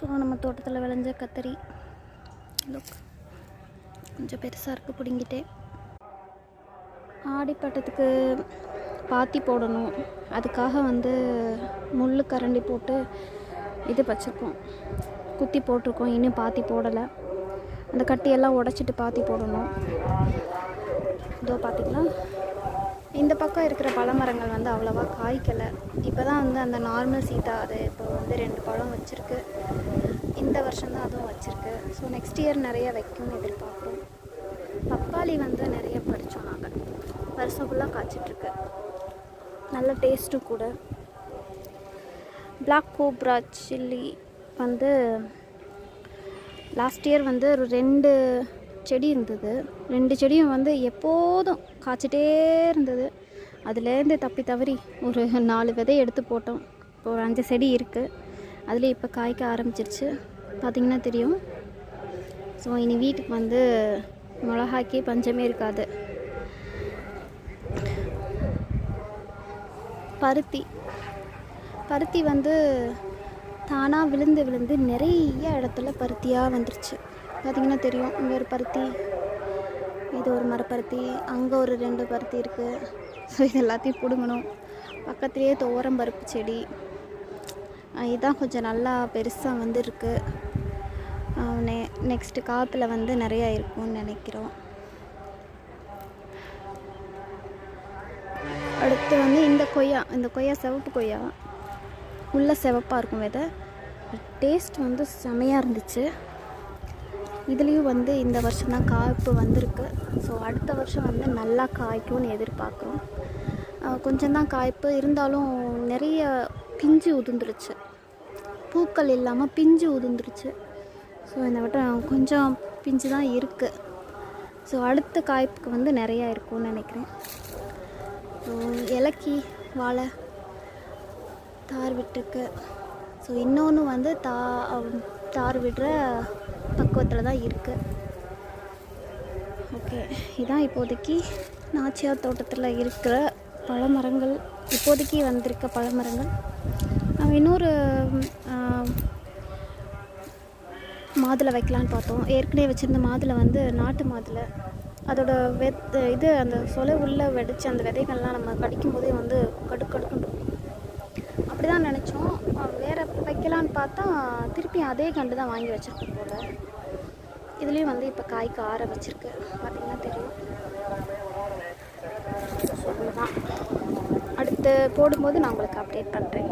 So நம்ம தோட்டத்தில் விளைஞ்ச கத்தரி லுக் கொஞ்சம் பெருசாக இருக்குது. பிடுங்கிட்டேன். ஆடிப்பட்டத்துக்கு பாத்தி போடணும். அதுக்காக வந்து முள் கரண்டி போட்டு இது வச்சுருக்கோம், குத்தி போட்டிருக்கோம். இன்னும் பாத்தி போடலை. அந்த கட்டியெல்லாம் உடச்சிட்டு பாத்தி போடணும். இதோ பார்த்திங்களா, இந்த பக்கம் இருக்கிற பழமரங்கள் வந்து அவ்வளோவா காய்க்கலை. இப்போ தான் வந்து அந்த நார்மல் சீதா அது இப்போ வந்து 2 பழம் வச்சுருக்கு. இந்த வருஷம்தான் அதுவும் வச்சுருக்கு. ஸோ நெக்ஸ்ட் இயர் நிறைய வைக்கும்னு எதிர்பார்க்குறோம். பப்பாளி வந்து நிறைய பறித்தோம் நாங்கள். வருஷம் ஃபுல்லாக காய்ச்சிட்ருக்கு. நல்ல டேஸ்ட்டும் கூட. பிளாக் கோப்ரா சில்லி வந்து லாஸ்ட் இயர் வந்து ஒரு 2 செடி இருந்தது. 2 செடியும் வந்து எப்போதும் காய்ச்சிட்டே இருந்தது. அதுலேருந்து தப்பி தவறி ஒரு 4 விதை எடுத்து போட்டோம். இப்போ ஒரு 5 செடி இருக்குது. அதுலேயே இப்போ காய்க்க ஆரம்பிச்சிருச்சு, பார்த்திங்கன்னா தெரியும். ஸோ இனி வீட்டுக்கு வந்து மிளகாய்க்கு பஞ்சமே இருக்காது. பருத்தி வந்து தானாக விழுந்து நிறைய இடத்துல பருத்தியாக வந்துருச்சு. பார்த்திங்கன்னா தெரியும். இங்கே ஒரு பருத்தி, இது ஒரு மரப்பருத்தி, அங்கே ஒரு 2 பருத்தி இருக்குது. ஸோ இது எல்லாத்தையும் பிடுங்கணும். பக்கத்துலேயே துவரம்பருப்பு செடி, இதுதான் கொஞ்சம் நல்லா பெருசாக வந்துருக்கு. நெக்ஸ்ட்டு காற்றுல வந்து நிறையா இருக்கும்னு நினைக்கிறோம். அடுத்து வந்து இந்த கொய்யா சிவப்பு கொய்யா, உள்ள சிவப்பாக இருக்கும் விதை. டேஸ்ட் வந்து செமையாக இருந்துச்சு. இதுலேயும் வந்து இந்த வருஷம் தான் காய்ப்பு வந்திருக்கு. ஸோ அடுத்த வருஷம் வந்து நல்லா காய்க்கும்னு எதிர்பார்க்குறோம். கொஞ்சம் தான் காய்ப்பு இருந்தாலும் நிறைய பிஞ்சு உதிர்ந்துருச்சு. பூக்கள் இல்லாமல் பிஞ்சு உதிர்ந்துருச்சு. ஸோ இந்த வட்டம் கொஞ்சம் பிஞ்சு தான் இருக்குது. ஸோ அடுத்த காய்ப்புக்கு வந்து நிறையா இருக்கும்னு நினைக்கிறேன். ஸோ இலக்கி வாழை தார் விட்டுருக்கு. ஸோ இன்னொன்று வந்து தார் விடுற பக்குவத்தில் தான் இருக்குது. ஓகே, இதான் இப்போதைக்கு நாச்சியார் தோட்டத்தில் இருக்கிற பழமரங்கள், இப்போதைக்கு வந்திருக்க பழமரங்கள். இன்னொரு மாதுளை வைக்கலான்னு பார்த்தோம். ஏற்கனவே வச்சுருந்த மாதுளை வந்து நாட்டு மாதுளை. அதோட இது அந்த சொலை உள்ளே வெடிச்சு அந்த விதைகள்லாம் நம்ம கடிக்கும்போதே வந்து கடுக்கடுக்குன்னு இருக்கும். அப்படி தான் நினச்சோம். வேறு வைக்கலான்னு பார்த்தா திருப்பி அதே கண்டு தான் வாங்கி வச்சுருக்கோம் போல். இதுலேயும் வந்து இப்போ காய்க்க ஆரம்பிச்சிருக்கு, பார்த்திங்கன்னா தெரியும். அவ்வளோதான். அடுத்து போடும்போது நான் உங்களுக்கு அப்டேட் பண்ணுறேன்.